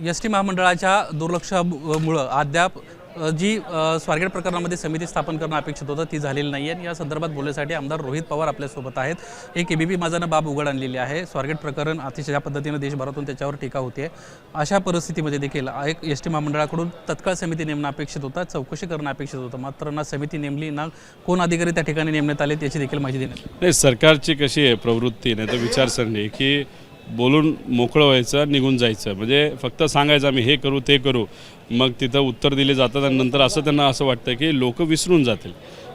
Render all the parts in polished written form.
ST. महामंडळाच्या दुर्लक्षामुळे अद्याप जी स्वारगेट प्रकरणामध्ये समिती स्थापन करणं अपेक्षित होतं ती झालेली नाही आहे आणि या संदर्भात बोलण्यासाठी आमदार रोहित पवार आपल्यासोबत आहेत। एक एबीपी माझानं बाब उघड आणलेली आहे। स्वारगेट प्रकरण अतिशय ज्या पद्धतीने देशभरातून त्याच्यावर टीका होते, अशा परिस्थितीमध्ये देखील एक एस.टी. महामंडळाकडून तत्काळ समिती नेमणं अपेक्षित होतं, चौकशी करणं अपेक्षित होतं, मात्र ना समिती नेमली ना कोण अधिकारी त्या ठिकाणी नेमण्यात आले याची देखील माहिती देण्यात नाही। सरकारची कशी आहे प्रवृत्ती, नाही तर विचारसरणी की बोलून मोकळं व्हायचं, निघून जायचं, म्हणजे फक्त सांगायचं आम्ही हे करू ते करू, मग तिथं उत्तर दिले जातात आणि नंतर असं त्यांना असं वाटतं की लोक विसरून जातील।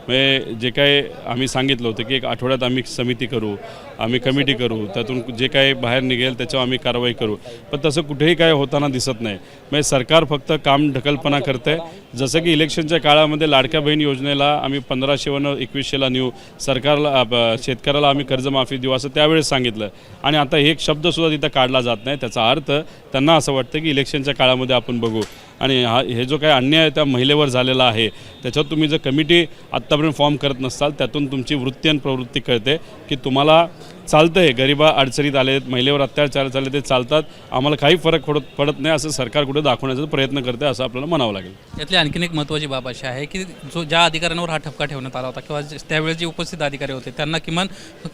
म्हणजे जे काय आम्ही सांगितलं होतं की एक आठवड्यात आम्ही समिती करू, आम्ही कमिटी करू, त्यातून जे काही बाहेर निघेल त्याच्यावर आम्ही कारवाई करू, पण तसं कुठेही काय होताना दिसत नाही। म्हणजे सरकार फक्त काम ढकलपणा करते। जसं की इलेक्शनच्या काळामध्ये लाडक्या बहीण योजनेला आम्ही 1500वरून 2100ला नेऊ, सरकारला शेतकऱ्याला आम्ही कर्जमाफी देऊ असं त्यावेळेस सांगितलं आणि आता एक शब्दसुद्धा तिथं काढला जात नाही। त्याचा अर्थ त्यांना असं वाटतं की इलेक्शनच्या काळामध्ये आपण बघू आणि हे जो काही अन्याय त्या महिलेवर झालेला आहे त्याच्यावर तुम्ही जर कमिटी आत्तापर्यंत फॉर्म करत नसाल, त्यातून तुमची वृत्ती आणि प्रवृत्ती कळते की तुम्हाला चालतं आहे, गरिबा अडचणीत आले, महिलेवर अत्याचार झाले ते चालतात, आम्हाला काही फरक पडत नाही असं सरकार कुठे दाखवण्याचा प्रयत्न करते असं आपल्याला म्हणावं लागेल। यातली आणखीन एक महत्त्वाची बाब अशी आहे की ज्या अधिकाऱ्यांवर हा ठपका ठेवण्यात आला होता किंवा त्यावेळेस जे उपस्थित अधिकारी होते त्यांना किमान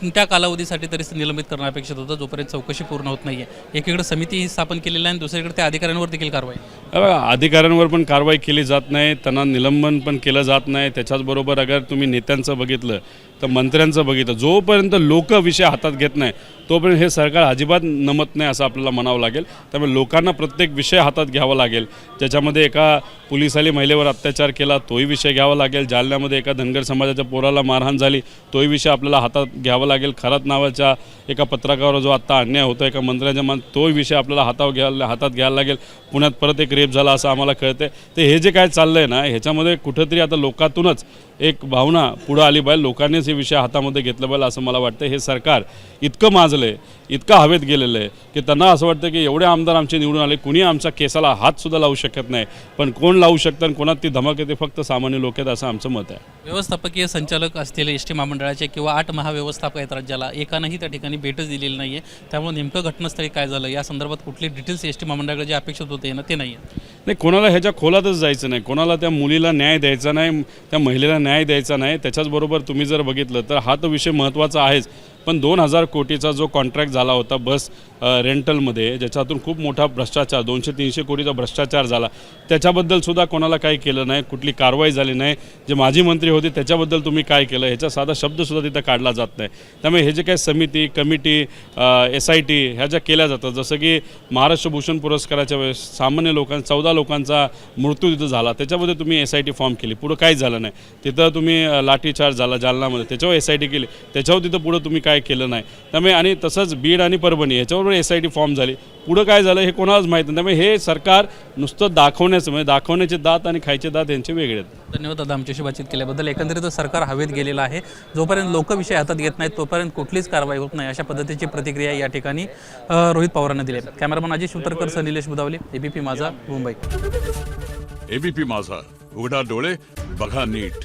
त्या कालावधीसाठी तरी निलंबित करणं अपेक्षित होतं जोपर्यंत चौकशी पूर्ण होत नाही आहे। एकीकडे समिती ही स्थापन केलेली आहे आणि दुसरीकडे त्या अधिकाऱ्यांवर देखील कारवाई, अधिकाऱ्यांवर पण कारवाई केली जात नाही, त्यांना निलंबन पण केलं जात नाही। त्याच्याचबरोबर अगर तुम्ही नेत्यांचं बघितलं तर मंत्र्यांचं बघितलं, जोपर्यंत लोक विषय हातात घेत नाही तोपर्यंत हे सरकार अजिबात नमत नाही असं आपल्याला म्हणावं लागेल। त्यामुळे लोकांना प्रत्येक विषय हातात घ्यावा लागेल। ज्याच्यामध्ये एका पोलिसाने महिलेवर अत्याचार केला तोही विषय घ्यावा लागेल, जालन्यामध्ये एका धनगर समाजाच्या पोराला मारहाण झाली तोही विषय आपल्याला हातात घ्यावा लागेल, खरात नावाच्या एका पत्रकारावर जो आत्ता अन्याय होतो एका मंत्र्याच्या मान तोही विषय आपल्याला हातात घ्यायला लागेल। पुण्यात परत एक रेप झाला असं आम्हाला कळतं। तर हे जे काय चाललं आहे ना ह्याच्यामध्ये कुठंतरी आता लोकातूनच एक भावना पुढं आली पाहिजे, लोकांनीच हे विषय हातामध्ये घेतलं पाहिजे असं मला वाटतं। हे सरकार इतकं माजलं आहे, इतकं हवेत गेलेलं आहे की त्यांना असं वाटतं की एवढे आमदार आमचे निवडून आले, कुणी आमच्या केसाला हातसुद्धा लावू शकत नाही, पण कोण लावू शकतं आणि कोणात ती धमक येते फक्त सामान्य लोक आहेत असं आमचं मत आहे। व्यवस्थापकीय संचालक असलेले एस.टी. महामंडळाचे किंवा 8 महाव्यवस्थापक आहेत राज्याला, एकानंही त्या ठिकाणी भेटच दिलेली नाही आहे। त्यामुळे नेमकं घटनास्थळी काय झालं या संदर्भात कुठली डिटेल्स एस.टी. महामंडळाकडे जे अपेक्षित होते ना ते नाही आहे। नाही, कोणाला ह्याच्या खोलातच जायचं नाही, कोणाला त्या मुलीला न्याय द्यायचा नाही, त्या महिलेला न्याय द्यायचा नाही। त्याच्याचबरोबर तुम्ही जर बघितलं तर हा तर विषय महत्त्वाचा आहेच, पण 2000 कोटीचा जो कॉन्ट्रॅक्ट झाला होता बस रेंटलमध्ये, ज्याच्यातून खूप मोठा भ्रष्टाचार 200-300 कोटीचा भ्रष्टाचार झाला, त्याच्याबद्दलसुद्धा कोणाला काही केलं नाही, कुठली कारवाई झाली नाही। जे माजी मंत्री होते त्याच्याबद्दल तुम्ही काय केलं ह्याचा साधा शब्दसुद्धा तिथं काढला जात नाही। त्यामुळे हे जे काही समिती कमिटी SIT ह्या ज्या केल्या जातात, जसं की महाराष्ट्र भूषण पुरस्काराच्या वेळेस सामान्य लोकांचा 14 लोकांचा मृत्यू तिथं झाला, त्याच्यामध्ये तुम्ही SIT फॉर्म केली, पुढं काहीच झालं नाही। तिथं तुम्ही लाठीचार्ज झाला जालनामध्ये, त्याच्यावर SIT केली, त्याच्यावर तिथं पुढं तुम्ही काय केलं नाही। त्यामुळे आणि तसंच बीड आणि परभणी ह्याच्यावर SIT फॉर्म झाली, पुढं काय झालं हे कोणालाच माहीत नाही। त्यामुळे हे सरकार नुसतं दाखवण्याचं, म्हणजे दाखवण्याचे दात आणि खायचे दात यांचे वेगळे आहेत। धन्यवाद दादा आमच्याशी बातचीत केल्याबद्दल। एकंदरीत सरकार हवेत गेलेलं आहे, जोपर्यंत लोक विषय हातात घेत नाहीत तोपर्यंत कुठलीच कारवाई होत नाही, अशा पद्धतीची प्रतिक्रिया या ठिकाणी रोहित पवारांना दिली आहे। कॅमेरामन अजय शिवतरकर सह निलेश बुदावली, एबीपी माझा, मुंबई। एबीपी माझा, उघडा डोळे बघा नीट।